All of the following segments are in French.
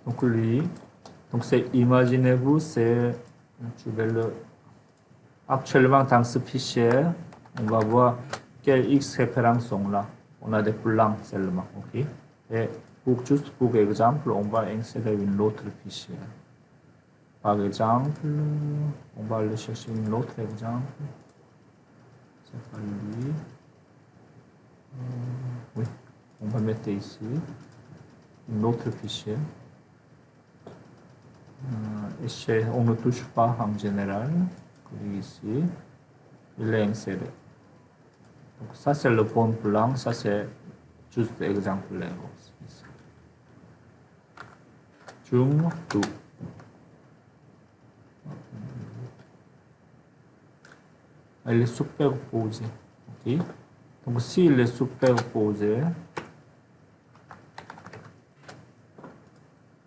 Donc lui, donc c'est imaginez-vous, c'est je vais le actuellement dans ce fichier, on va voir quelles X références sont là. On a des blancs seulement, ok? Et juste pour exemple, on va insérer une autre fichier. Par exemple, on va aller chercher un autre exemple. C'est pas lui. Oui, on va mettre ici un autre fichier. On ne touche pas en général. Clique ici. Il est inséré. Donc ça c'est le bon blanc, ça c'est juste exemplaire aussi. Zoom to. Elle est superposée. Ok. Donc s'il est superposé,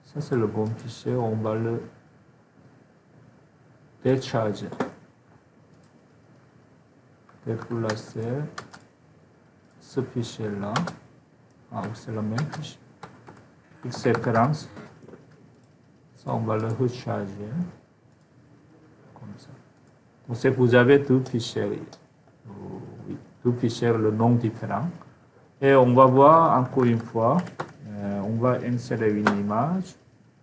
ça c'est le bon fichier, on va le décharger. Déplacer ce fichier là. Ah, c'est le même fichier. X référence. Ça on va le recharger. Comme ça. Donc si vous avez deux fichiers, oui, deux fichiers, le nom différent. Et on va voir encore une fois, on va insérer une image.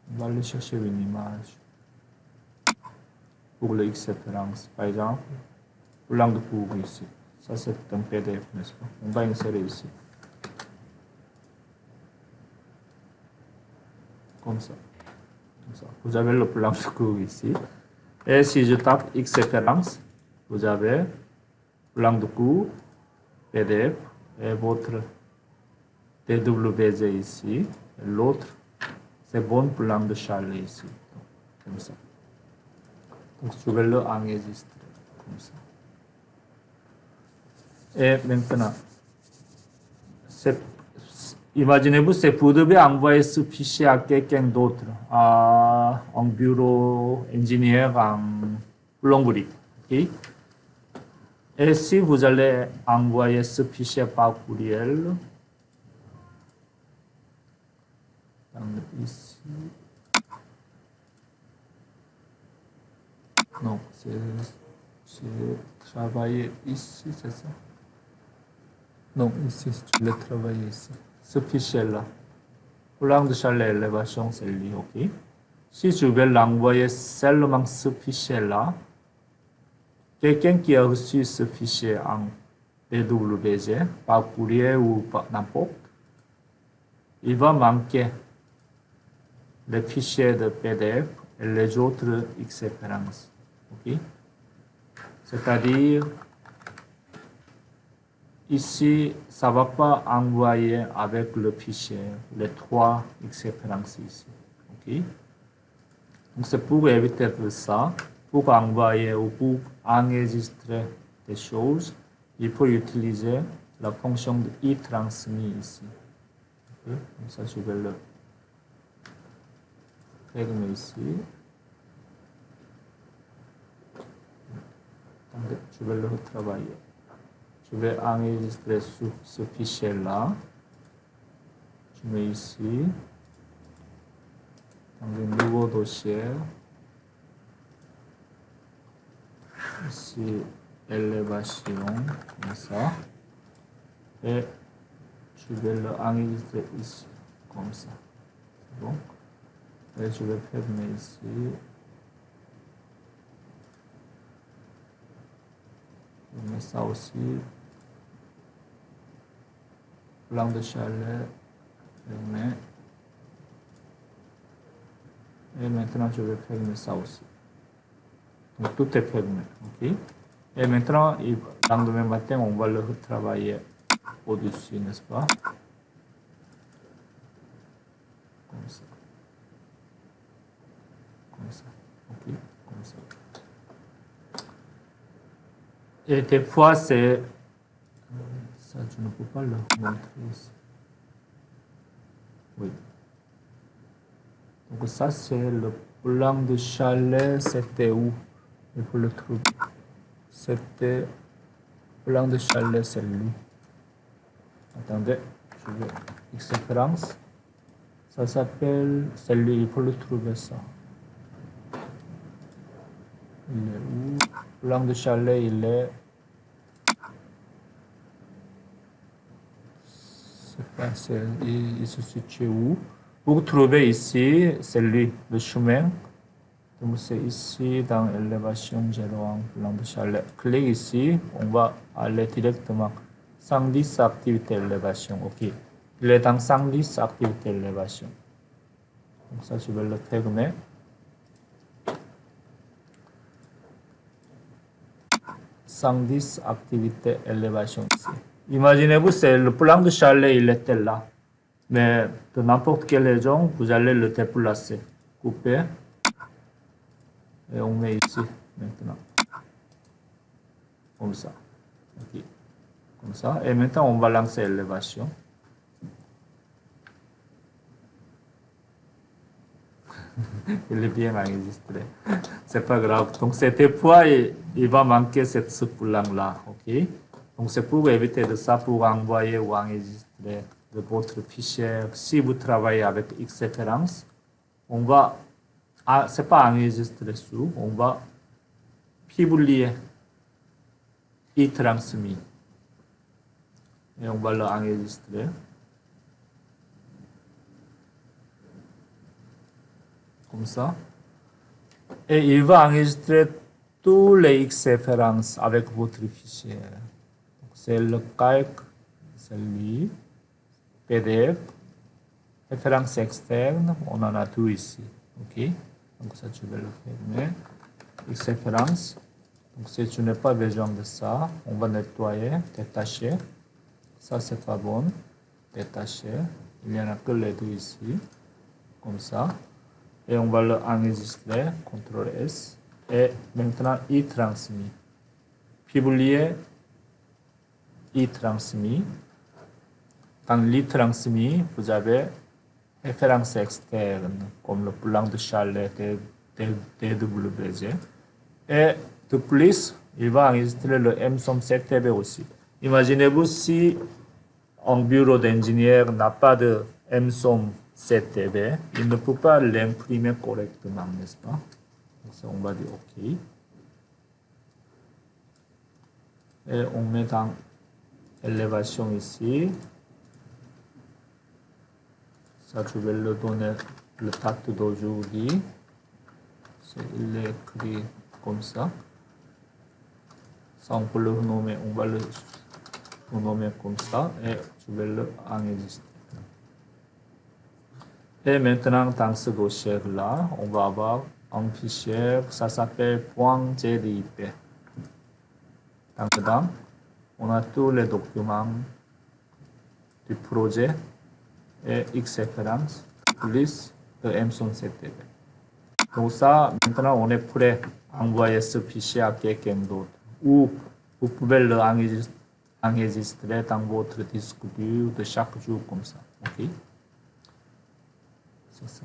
On va aller chercher une image pour le X référence. Par exemple, blanc de cours ici. Ça c'est un PDF, n'est-ce pas? On va insérer ici. Comme ça. Comme ça. Vous avez le blanc de cours ici. Et si je tape X référence, vous avez blanc de cours, PDF et votre DWG ici. L'autre, c'est bon blanc de Charlie ici. Comme ça. Donc je vais le enregistrer. Comme ça. Et maintenant, imaginez-vous, vous devez envoyer ce fichier à quelqu'un d'autre, à un bureau ingénieur en plomberie. Okay? Et si vous allez envoyer ce fichier par courriel, ici, non, c'est travailler ici, c'est ça? Non, ici, je vais travailler ici. Ce fichier-là, blanc de Charlie élévation, c'est lui, ok? Si je vais l'envoyer seulement ce fichier-là, quelqu'un qui a reçu ce fichier en DWG, par courrier ou par n'importe, il va manquer les fichiers de PDF et les autres X références. Okay? C'est-à-dire, ici, ça ne va pas envoyer avec le fichier les trois X références ici. Okay? Donc, c'est pour éviter ça, pour envoyer ou pour enregistrer des choses, il faut utiliser la fonction de e-transmis ici. Okay? Comme ça, je vais le fermer ici. Attendez, je vais le retravailler. Je vais enregistrer sur ce fichier-là. Je mets ici. Dans un nouveau dossier. Ici, élévation, comme ça. Et je vais le enregistrer ici, comme ça. Bon. Et je vais fermer ici. Je mets ça aussi. Blanc de chalet. Fermé. Et maintenant, je vais fermer ça aussi. Donc, tout est fermé. Okay? Et maintenant, le lendemain matin, on va le retravailler au-dessus, n'est-ce pas? Comme ça. Comme ça. Ok? Comme ça. Et des fois, c'est... Ça, je ne peux pas le montrer ici. Oui. Donc ça, c'est le plan de chalet. C'était où? Il faut le trouver. C'était... Plan de chalet, c'est lui. Attendez, je vais... X référence. Ça s'appelle, celui il faut le trouver ça. Il est où? Blanc de Chalet, il est. C'est pas, il se situe où? Vous trouvez ici, celui, le chemin. Donc c'est ici dans élévation 01 Blanc de Chalet. Clique ici, on va aller directement. 110 activité élévation, ok. Il est dans 110 activité élévation. Donc ça, je vais le fermer. Activité élévation ici. Imaginez-vous, c'est le plan de chalet, il était là. Mais de n'importe quelle région, vous allez le déplacer. Couper. Et on met ici, maintenant. Comme ça. Ok. Comme ça. Et maintenant, on va lancer l'élévation. Il est bien enregistré. C'est pas grave. Donc, cette fois, il va manquer ce plan-là. Ok? Donc, c'est pour éviter de ça, pour envoyer ou enregistrer de votre fichier. Si vous travaillez avec Xreference, on va, c'est pas enregistrer sous, on va publier e-transmis. Et on va l'enregistrer. Comme ça. Et il va enregistrer tous les X-références avec votre fichier. C'est le calque, c'est lui, PDF, référence externe, on en a tout ici. Ok, donc ça tu vas le fermer. X-référence. Donc si tu n'as pas besoin de ça, on va nettoyer, détacher. Ça c'est pas bon. Détacher. Il n'y en a que les deux ici. Comme ça. Et on va l'enregistrer, CTRL S. Et maintenant, e-transmis. Publier e-transmis. Dans l'e-transmis, vous avez référence externe, comme le plan de chalet DWG. Et de plus, il va enregistrer le MSOM7TB aussi. Imaginez-vous si un bureau d'ingénieur n'a pas de MSOM7TB, il ne peut pas l'imprimer correctement, n'est-ce pas? Donc, on va dire OK. Et on met dans élévation ici. Ça, je vais le donner le date d'aujourd'hui. Il est écrit comme ça. Ça, on peut le nommer, on va le nommer comme ça et je vais le enregistrer. Et maintenant, dans ce dossier-là, on va avoir un fichier, ça s'appelle .gdip. Dedans, on a tous les documents du projet et X-référence, plus le MSOM7TB. Donc ça, maintenant, on est prêt à envoyer ce fichier à quelqu'un d'autre. Ou vous pouvez le enregistrer dans votre disque dur de chaque jour comme ça. OK? C'est ça.